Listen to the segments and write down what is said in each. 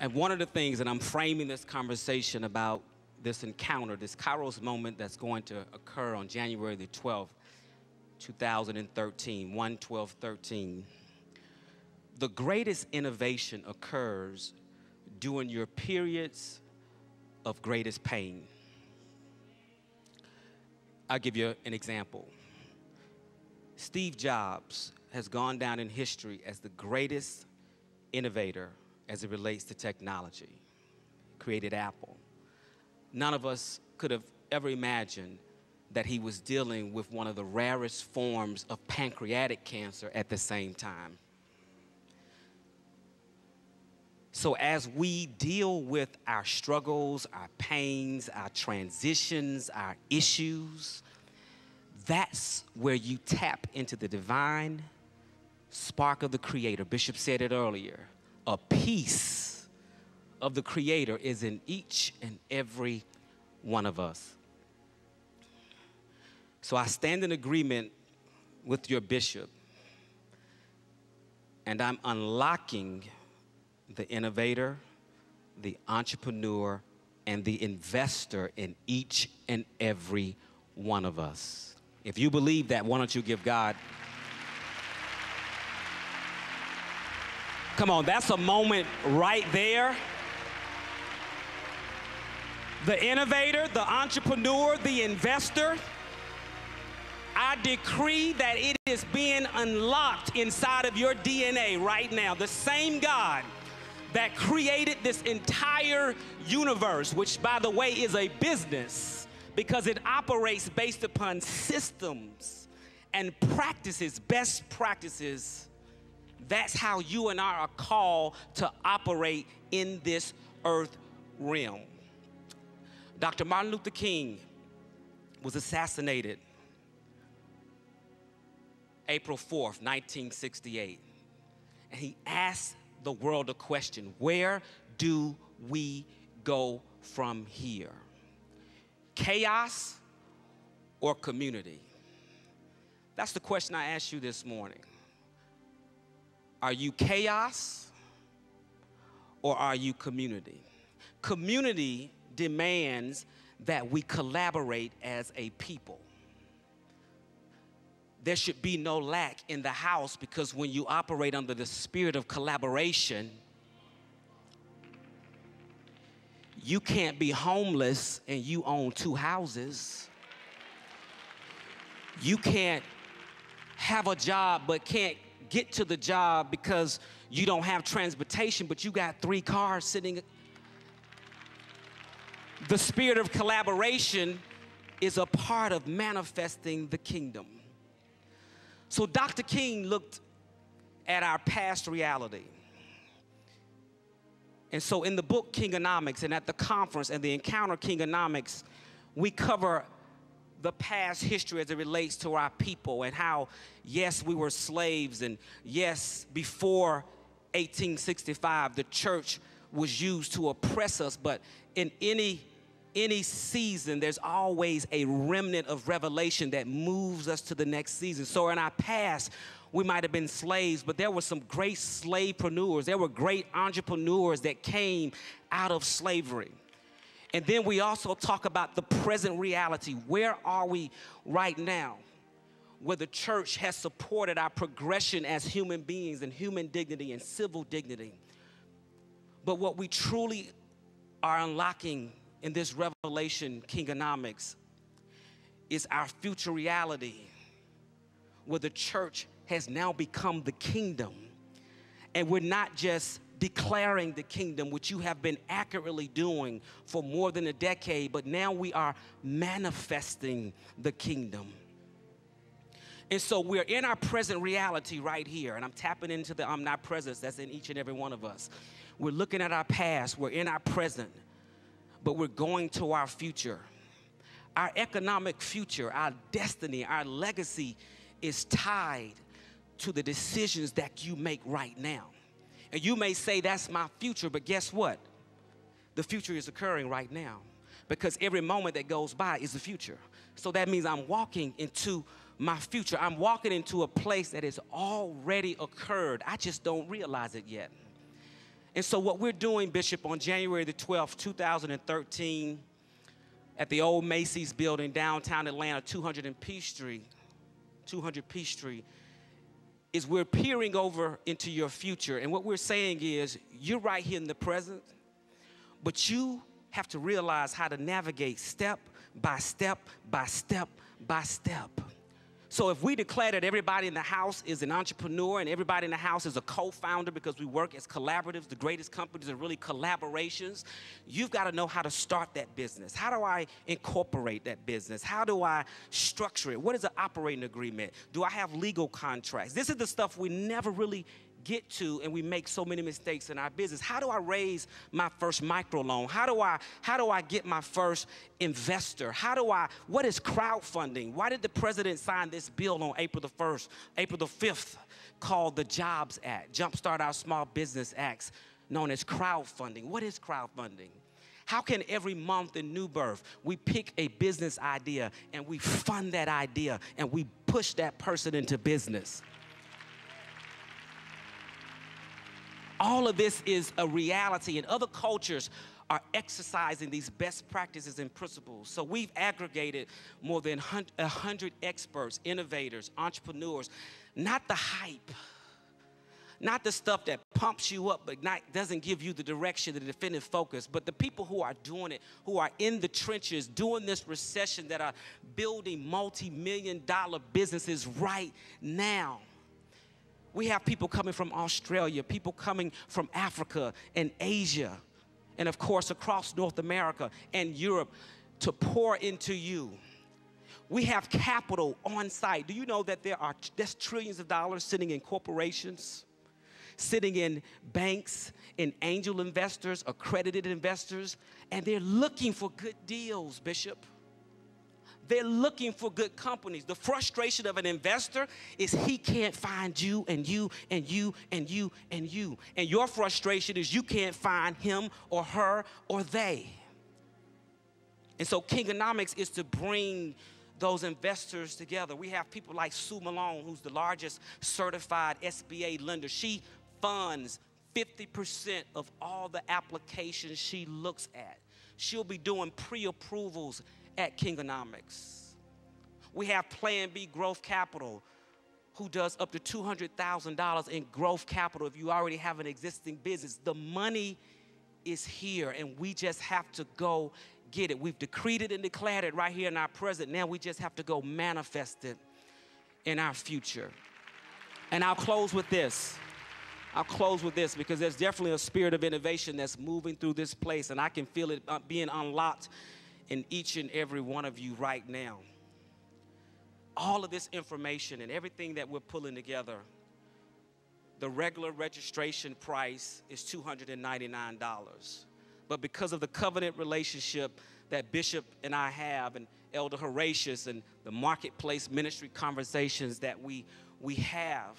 And one of the things, and I'm framing this conversation about this encounter, this Kairos moment that's going to occur on January the 12th, 2013, 1/12/13. The greatest innovation occurs during your periods of greatest pain. I'll give you an example. Steve Jobs has gone down in history as the greatest innovator as it relates to technology. Created Apple. None of us could have ever imagined that he was dealing with one of the rarest forms of pancreatic cancer at the same time. So as we deal with our struggles, our pains, our transitions, our issues, that's where you tap into the divine spark of the Creator. Bishop said it earlier. A piece of the Creator is in each and every one of us. So I stand in agreement with your bishop, and I'm unlocking the innovator, the entrepreneur, and the investor in each and every one of us. If you believe that, why don't you give God? Come on, that's a moment right there. The innovator, the entrepreneur, the investor, I decree that it is being unlocked inside of your DNA right now. The same God that created this entire universe, which, by the way, is a business because it operates based upon systems and practices, best practices. That's how you and I are called to operate in this earth realm. Dr. Martin Luther King was assassinated April 4th, 1968. And he asked the world a question: where do we go from here? Chaos or community? That's the question I asked you this morning. Are you chaos or are you community? Community demands that we collaborate as a people. There should be no lack in the house, because when you operate under the spirit of collaboration, you can't be homeless and you own 2 houses. You can't have a job but can't get to the job because you don't have transportation, but you got 3 cars sitting. The spirit of collaboration is a part of manifesting the kingdom. So Dr. King looked at our past reality. And so in the book Kingonomics, and at the conference and the encounter Kingonomics, we cover the past history as it relates to our people and how, yes, we were slaves, and yes, before 1865, the church was used to oppress us, but in any season, there's always a remnant of revelation that moves us to the next season. So in our past, we might have been slaves, but there were some great slavepreneurs. There were great entrepreneurs that came out of slavery. And then we also talk about the present reality. Where are we right now? Where the church has supported our progression as human beings and human dignity and civil dignity. But what we truly are unlocking in this revelation, Kingonomics, is our future reality, where the church has now become the kingdom. And we're not just declaring the kingdom, which you have been accurately doing for more than a decade, but now we are manifesting the kingdom. And so we're in our present reality right here, and I'm tapping into the omnipresence that's in each and every one of us. We're looking at our past, we're in our present, but we're going to our future. Our economic future, our destiny, our legacy is tied to the decisions that you make right now. And you may say, that's my future, but guess what? The future is occurring right now, because every moment that goes by is the future. So that means I'm walking into my future. I'm walking into a place that has already occurred. I just don't realize it yet. And so what we're doing, Bishop, on January the 12th, 2013, at the old Macy's building, downtown Atlanta, 200 Peachtree, is we're peering over into your future. And what we're saying is, you're right here in the present, but you have to realize how to navigate step by step by step by step. So if we declare that everybody in the house is an entrepreneur and everybody in the house is a co-founder because we work as collaboratives, the greatest companies are really collaborations, you've got to know how to start that business. How do I incorporate that business? How do I structure it? What is an operating agreement? Do I have legal contracts? This is the stuff we never really get to, and we make so many mistakes in our business. How do I raise my first microloan? How do I get my first investor? What is crowdfunding? Why did the president sign this bill on April the 5th, called the Jobs Act, Jumpstart Our Small Business Acts, known as crowdfunding? What is crowdfunding? How can every month in New Birth, we pick a business idea and we fund that idea and we push that person into business? All of this is a reality, and other cultures are exercising these best practices and principles. So we've aggregated more than 100 experts, innovators, entrepreneurs, not the hype, not the stuff that pumps you up but doesn't give you the direction, the definitive focus, but the people who are doing it, who are in the trenches, doing this recession, that are building multi-million-dollar businesses right now. We have people coming from Australia, people coming from Africa and Asia, and of course across North America and Europe to pour into you. We have capital on site. Do you know that there's trillions of dollars sitting in corporations, sitting in banks, in angel investors, accredited investors, and they're looking for good deals, Bishop. They're looking for good companies. The frustration of an investor is he can't find you and you and you and you and you. And your frustration is you can't find him or her or they. And so Kingonomics is to bring those investors together. We have people like Sue Malone, who's the largest certified SBA lender. She funds 50% of all the applications she looks at. She'll be doing pre-approvals at Kingonomics. We have Plan B Growth Capital, who does up to $200,000 in growth capital if you already have an existing business. The money is here, and we just have to go get it. We've decreed it and declared it right here in our present. Now we just have to go manifest it in our future. And I'll close with this. Because there's definitely a spirit of innovation that's moving through this place, and I can feel it being unlocked in each and every one of you right now. All of this information and everything that we're pulling together, the regular registration price is $299. But because of the covenant relationship that Bishop and I have, and Elder Horatius, and the marketplace ministry conversations that we have,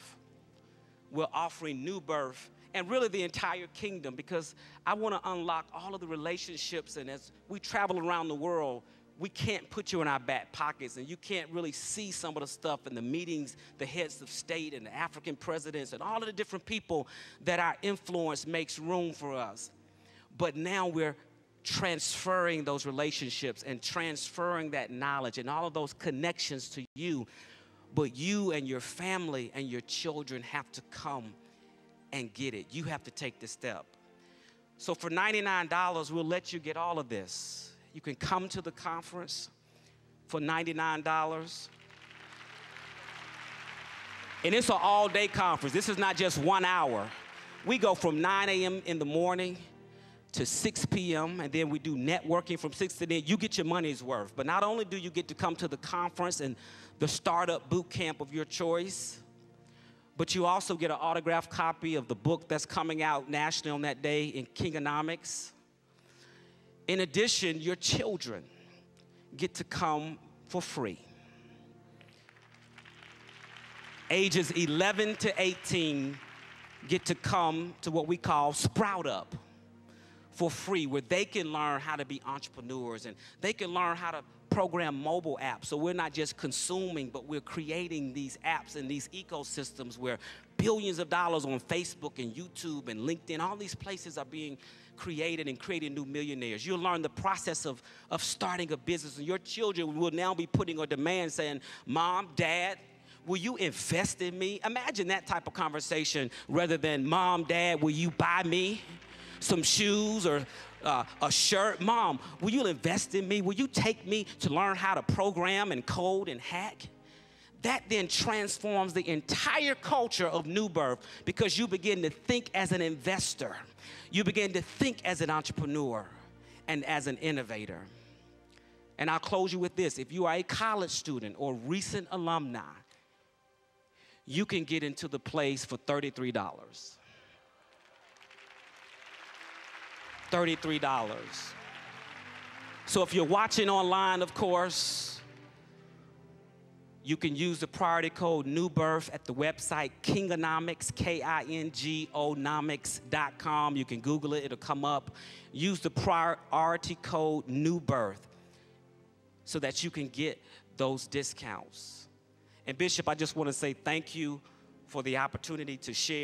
we're offering New Birth and really the entire kingdom, because I want to unlock all of the relationships. And as we travel around the world, we can't put you in our back pockets, and you can't really see some of the stuff in the meetings, the heads of state and the African presidents and all of the different people that our influence makes room for us. But now we're transferring those relationships and transferring that knowledge and all of those connections to you. But you and your family and your children have to come and get it. You have to take the step. So for $99, we'll let you get all of this. You can come to the conference for $99. And it's an all-day conference. This is not just 1 hour. We go from 9 a.m. in the morning to 6 p.m., and then we do networking from 6 to 10. You get your money's worth. But not only do you get to come to the conference and the startup boot camp of your choice, but you also get an autographed copy of the book that's coming out nationally on that day in Kingonomics. In addition, your children get to come for free. Ages 11 to 18 get to come to what we call Sprout Up for free, where they can learn how to be entrepreneurs and they can learn how to program mobile apps. So we're not just consuming, but we're creating these apps and these ecosystems where billions of dollars on Facebook and YouTube and LinkedIn. All these places are being created and creating new millionaires. You'll learn the process of starting a business, and your children will now be putting a demand saying, Mom, Dad, will you invest in me? Imagine that type of conversation rather than, Mom, Dad, will you buy me some shoes or a shirt? Mom, will you invest in me? Will you take me to learn how to program and code and hack? That then transforms the entire culture of New Birth, because you begin to think as an investor. You begin to think as an entrepreneur and as an innovator. And I'll close you with this. If you are a college student or recent alumni, you can get into the place for $33. $33. So if you're watching online, of course, you can use the priority code New Birth at the website Kingonomics, Kingonomics.com. You can Google it, it'll come up. Use the priority code New Birth so that you can get those discounts. And Bishop, I just want to say thank you for the opportunity to share.